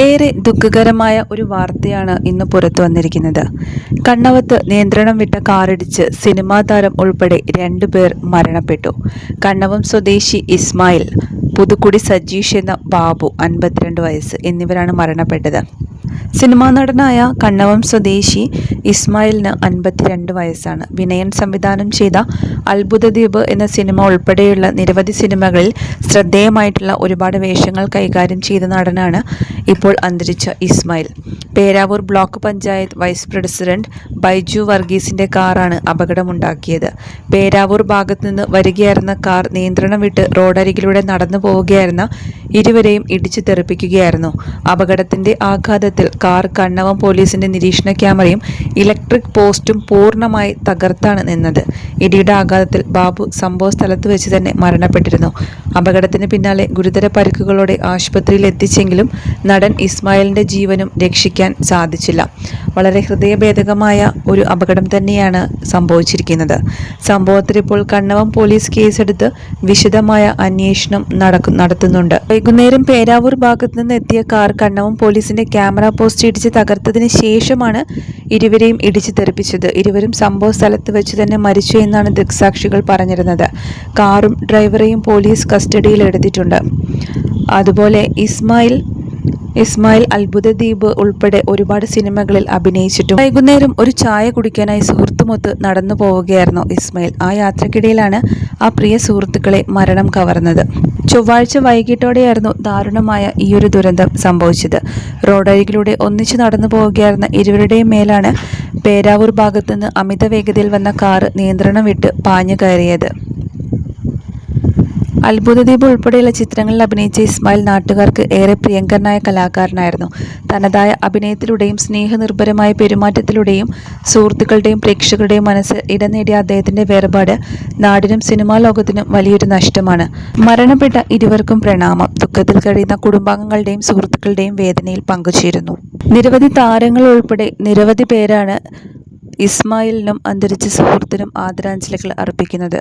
ഏറെ ദുഃഖകരമായ ഒരു വാർത്തയാണ് ഇന്ന് പുറത്തു വന്നിരിക്കുന്നത്. കണ്ണവത്ത് നിയന്ത്രണം വിട്ട കാറിടിച്ച് സിനിമാ താരം ഉൾപ്പെടെ 2 പേർ മരണപ്പെട്ടു. കണ്ണവം സ്വദേശി ഇസ്മായിൽ, പുതുക്കുടി സജീഷ് എന്ന ബാബു 52 വയസ്സ് എന്നിവരാണ് മരണപ്പെട്ടത്. സിനിമാ നടനായ കണ്ണവം സ്വദേശി ഇസ്മായിലിന് 52 വയസ്സാണ്. വിനയൻ സംവിധാനം ചെയ്ത അത്ഭുതദ്വീപ് എന്ന സിനിമ ഉൾപ്പെടെയുള്ള നിരവധി സിനിമകളിൽ ശ്രദ്ധേയമായിട്ടുള്ള ഒരുപാട് വേഷങ്ങൾ കൈകാര്യം ചെയ്ത നടനാണ് ഇപ്പോൾ അന്തരിച്ച Ismail. Peravoor block panchayat vice president Biju വർഗീസിന്റെ കാറാണ് അപകടമുണ്ടാക്കിയത്. പേരാവൂർ ഭാഗത്തു നിന്ന് വരികയായിരുന്ന കാർ നിയന്ത്രണം വിട്ട് റോഡരികിലൂടെ നടന്നു പോവുകയായിരുന്ന ഇരുവരെയും ഇടിച്ചു തെറിപ്പിക്കുകയായിരുന്നു. അപകടത്തിന്റെ ആഘാതത്തിൽ കാർ കണ്ണവം പോലീസിന്റെ നിരീക്ഷണ ക്യാമറയും ഇലക്ട്രിക് പോസ്റ്റും പൂർണ്ണമായി തകർത്താണ് നിന്നത്. ഇടിയുടെ ആഘാതത്തിൽ ബാബു സംഭവ സ്ഥലത്ത് വെച്ച് തന്നെ മരണപ്പെട്ടിരുന്നു. അപകടത്തിന് പിന്നാലെ ഗുരുതര പരിക്കുകളോടെ ആശുപത്രിയിൽ എത്തിച്ചെങ്കിലും നടൻ ഇസ്മായിലിന്റെ ജീവനും രക്ഷിക്കാൻ സാധിച്ചില്ല. വളരെ ഹൃദയഭേദകമായ ഒരു അപകടം തന്നെയാണ് സംഭവിച്ചിരിക്കുന്നത്. സംഭവത്തിൽ ഇപ്പോൾ കണ്ണവം പോലീസ് കേസെടുത്ത് വിശദമായ അന്വേഷണം നടത്തുന്നുണ്ട്. വൈകുന്നേരം പേരാവൂർ ഭാഗത്തു നിന്ന് എത്തിയ കാർ കണ്ണവം പോലീസിന്റെ ക്യാമറ പോസ്റ്റ് ഇടിച്ച് തകർത്തതിന് ശേഷമാണ് ഇരുവരെയും ഇടിച്ചു തെറിപ്പിച്ചത്. ഇരുവരും സംഭവ സ്ഥലത്ത് വെച്ച് തന്നെ മരിച്ചു എന്നാണ് ദൃക്സാക്ഷികൾ പറഞ്ഞിരുന്നത്. കാറും ഡ്രൈവറെയും പോലീസ് കസ്റ്റഡിയിൽ എടുത്തിട്ടുണ്ട്. അതുപോലെ ഇസ്മായിൽ അത്ഭുതദ്വീപ് ഉൾപ്പെടെ ഒരുപാട് സിനിമകളിൽ അഭിനയിച്ചിട്ടും. വൈകുന്നേരം ഒരു ചായ കുടിക്കാനായി സുഹൃത്തുമൊത്ത് നടന്നു പോവുകയായിരുന്നു ഇസ്മായിൽ. ആ യാത്രക്കിടയിലാണ് ആ പ്രിയ സുഹൃത്തുക്കളെ മരണം കവർന്നത്. ചൊവ്വാഴ്ച വൈകിട്ടോടെയായിരുന്നു ദാരുണമായ ഈയൊരു ദുരന്തം സംഭവിച്ചത്. റോഡരികിലൂടെ ഒന്നിച്ചു നടന്നു പോവുകയായിരുന്ന ഇരുവരുടെയും മേലാണ് പേരാവൂർ ഭാഗത്തുനിന്ന് അമിത വേഗതയിൽ വന്ന കാറ് നിയന്ത്രണം വിട്ട് പാഞ്ഞു കയറിയത്. അത്ഭുതദ്വീപ് ഉൾപ്പെടെയുള്ള ചിത്രങ്ങളിൽ അഭിനയിച്ച ഇസ്മായിൽ നാട്ടുകാർക്ക് ഏറെ പ്രിയങ്കരനായ കലാകാരനായിരുന്നു. തനതായ അഭിനയത്തിലൂടെയും സ്നേഹനിർഭരമായ പെരുമാറ്റത്തിലൂടെയും സുഹൃത്തുക്കളുടെയും പ്രേക്ഷകരുടെയും മനസ്സ് ഇടം നേടിയ അദ്ദേഹത്തിന്റെ വേർപാട് നാടിനും സിനിമാ ലോകത്തിനും വലിയൊരു നഷ്ടമാണ്. മരണപ്പെട്ട ഇരുവർക്കും പ്രണാമം. ദുഃഖത്തിൽ കഴിയുന്ന കുടുംബാംഗങ്ങളുടെയും സുഹൃത്തുക്കളുടെയും വേദനയിൽ പങ്കുചേരുന്നു. നിരവധി താരങ്ങൾ ഉൾപ്പെടെ നിരവധി പേരാണ് ഇസ്മായിലിനും അന്തരിച്ച സുഹൃത്തിനും ആദരാഞ്ജലികൾ അർപ്പിക്കുന്നത്.